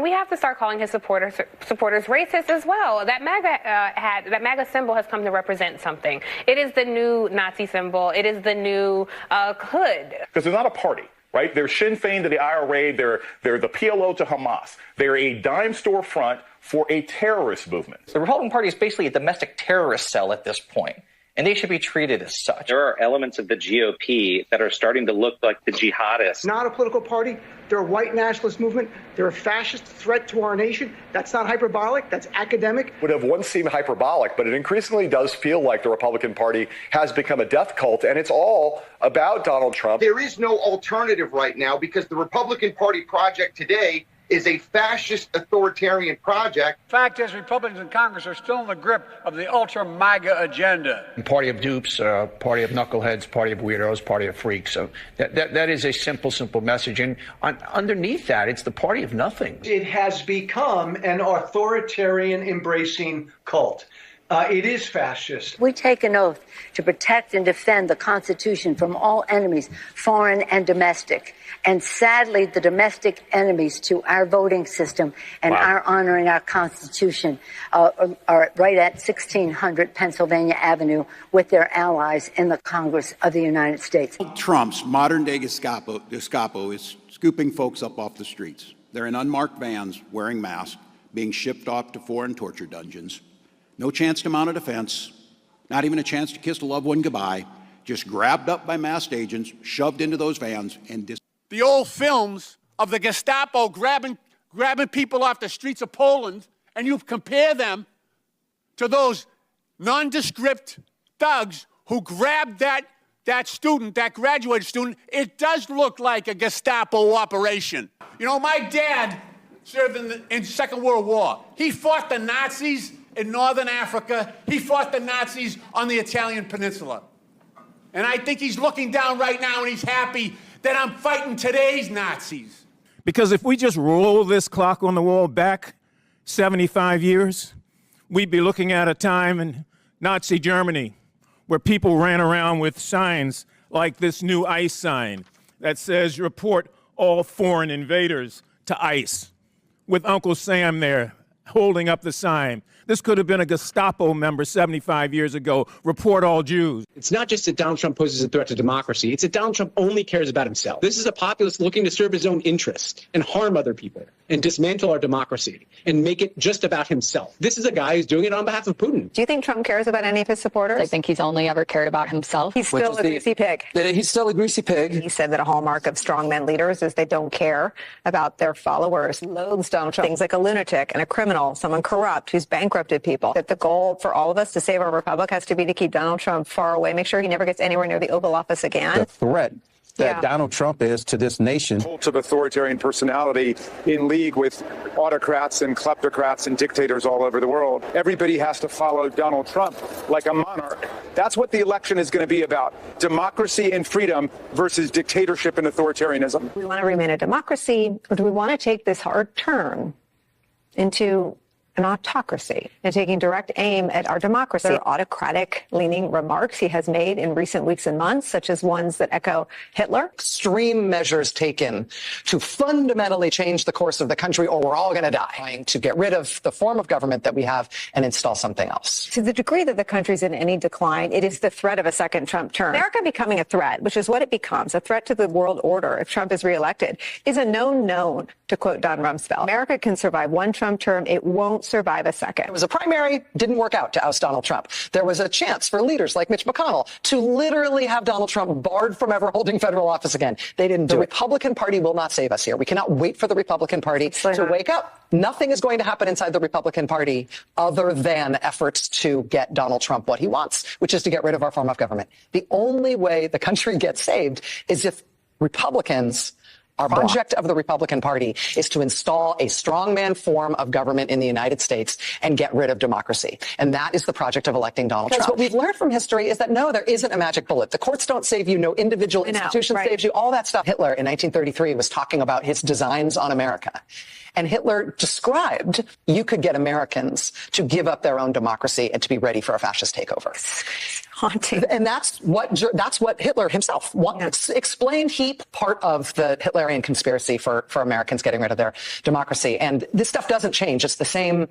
we have to start calling his supporters racist as well. That MAGA symbol has come to represent something. It is the new Nazi symbol. It is the new hood. Because they're not a party. Right? They're Sinn Féin to the IRA. They're the PLO to Hamas. They're a dime store front for a terrorist movement. The Republican Party is basically a domestic terrorist cell at this point, and they should be treated as such. There are elements of the GOP that are starting to look like the jihadists. Not a political party. They're a white nationalist movement. They're a fascist threat to our nation. That's not hyperbolic. That's academic. Would have once seemed hyperbolic, but it increasingly does feel like the Republican Party has become a death cult, and it's all about Donald Trump. There is no alternative right now because the Republican Party project today is a fascist authoritarian project. Fact is, Republicans in Congress are still in the grip of the ultra-MAGA agenda. Party of dupes, party of knuckleheads, party of weirdos, party of freaks. So that is a simple message. And underneath that, it's the party of nothing. It has become an authoritarian embracing cult. It is fascist. We take an oath to protect and defend the Constitution from all enemies, foreign and domestic. And sadly, the domestic enemies to our voting system and our honoring our Constitution are right at 1600 Pennsylvania Avenue with their allies in the Congress of the United States. Trump's modern-day Gestapo is scooping folks up off the streets. They're in unmarked vans, wearing masks, being shipped off to foreign torture dungeons. No chance to mount a defense, not even a chance to kiss a loved one goodbye, just grabbed up by masked agents, shoved into those vans, and The old films of the Gestapo grabbing people off the streets of Poland, and you compare them to those nondescript thugs who grabbed that student, that graduated student, it does look like a Gestapo operation. You know, my dad served in the Second World War. He fought the Nazis in northern Africa. He fought the Nazis on the Italian peninsula. And I think he's looking down right now and he's happy that I'm fighting today's Nazis. Because if we just roll this clock on the wall back 75 years, we'd be looking at a time in Nazi Germany where people ran around with signs like this new ICE sign that says, report all foreign invaders to ICE, with Uncle Sam there holding up the sign. This could have been a Gestapo member 75 years ago. Report all Jews. It's not just that Donald Trump poses a threat to democracy. It's that Donald Trump only cares about himself. This is a populist looking to serve his own interest and harm other people and dismantle our democracy and make it just about himself. This is a guy who's doing it on behalf of Putin. Do you think Trump cares about any of his supporters? I think he's only ever cared about himself. He's still a greasy pig. He's still a greasy pig. He said that a hallmark of strongman leaders is they don't care about their followers. Loathes Donald Trump. Things like a lunatic and a criminal, someone corrupt who's bankrupted people. That the goal for all of us to save our republic has to be to keep Donald Trump far away, make sure he never gets anywhere near the Oval Office again. The threat that Donald Trump is to this nation. Cults of authoritarian personality in league with autocrats and kleptocrats and dictators all over the world. Everybody has to follow Donald Trump like a monarch. That's what the election is going to be about. Democracy and freedom versus dictatorship and authoritarianism. We want to remain a democracy, or do we want to take this hard turn into an autocracy and taking direct aim at our democracy? There are autocratic-leaning remarks he has made in recent weeks and months, such as ones that echo Hitler. Extreme measures taken to fundamentally change the course of the country, or we're all going to die. Trying to get rid of the form of government that we have and install something else. To the degree that the country's in any decline, it is the threat of a second Trump term. America becoming a threat, which is what it becomes, a threat to the world order if Trump is reelected, is a known, to quote Don Rumsfeld. America can survive one Trump term. It won't survive a second. It was a primary, didn't work out to oust Donald Trump. There was a chance for leaders like Mitch McConnell to literally have Donald Trump barred from ever holding federal office again. They didn't do it. The Republican Party will not save us here. We cannot wait for the Republican Party to wake up. Nothing is going to happen inside the Republican Party other than efforts to get Donald Trump what he wants, which is to get rid of our form of government. The only way the country gets saved is if Republicans. Our project of the Republican Party is to install a strongman form of government in the United States and get rid of democracy. And that is the project of electing Donald Trump. What we've learned from history is that, no, there isn't a magic bullet. The courts don't save you. No individual institution saves you. All that stuff. Hitler in 1933 was talking about his designs on America. And Hitler described you could get Americans to give up their own democracy and to be ready for a fascist takeover. Haunting. And that's what Hitler himself explained. He part of the Hitlerian conspiracy for Americans getting rid of their democracy. And this stuff doesn't change. It's the same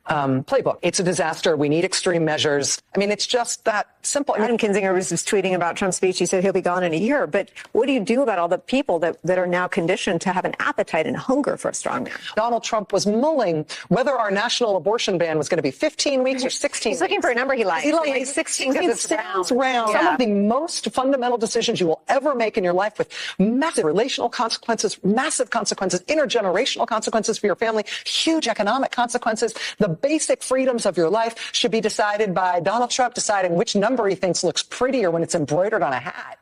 playbook. It's a disaster. We need extreme measures. I mean, it's just that simple. Adam Kinzinger was just tweeting about Trump's speech. He said he'll be gone in a year. But what do you do about all the people that are now conditioned to have an appetite and hunger for a strong man? Donald Trump was mulling whether our national abortion ban was going to be 15 weeks or 16 He's looking for a number he likes. He likes 16 because it's round. Some of the most fundamental decisions you will ever make in your life, with massive relational consequences, massive consequences, intergenerational consequences for your family, huge economic consequences. The basic freedoms of your life should be decided by Donald Trump deciding which number he thinks looks prettier when it's embroidered on a hat.